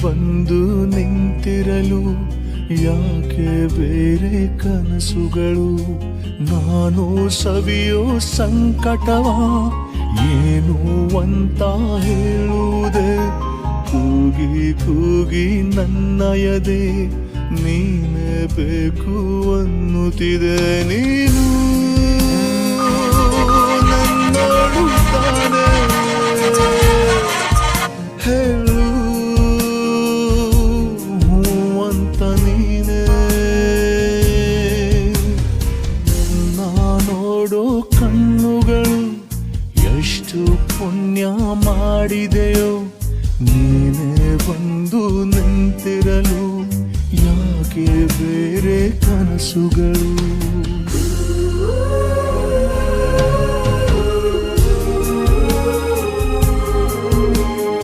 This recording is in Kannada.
ಬಂದು ನಿಂತಿರಲು ಯಾಕೆ ಬೇರೆ ಕನಸುಗಳು? ನಾನು ಸವಿಯೋ ಸಂಕಟವ ಏನು ಅಂತ ಹೇಳುವುದೇ? ಕೂಗಿ ಕೂಗಿ ನನ್ನಯದೆ ನೀನೇ ಬೇಕು ಅನ್ನುತ್ತಿದೆ. ನೀನು ನನ್ನೋಡು ತಾನೆ ಹೇಳು ಅಂತ ನೀನೇ. ನಾನೋಡೋ ಕಣ್ಣುಗಳು ಎಷ್ಟು ಪುಣ್ಯ ಮಾಡಿದೆಯೋ, ನೀನೇ ಬಂದು ನಿಂತಿರಲು ಯಾಕೆ ಬೇರೆ ಕನಸುಗಳು?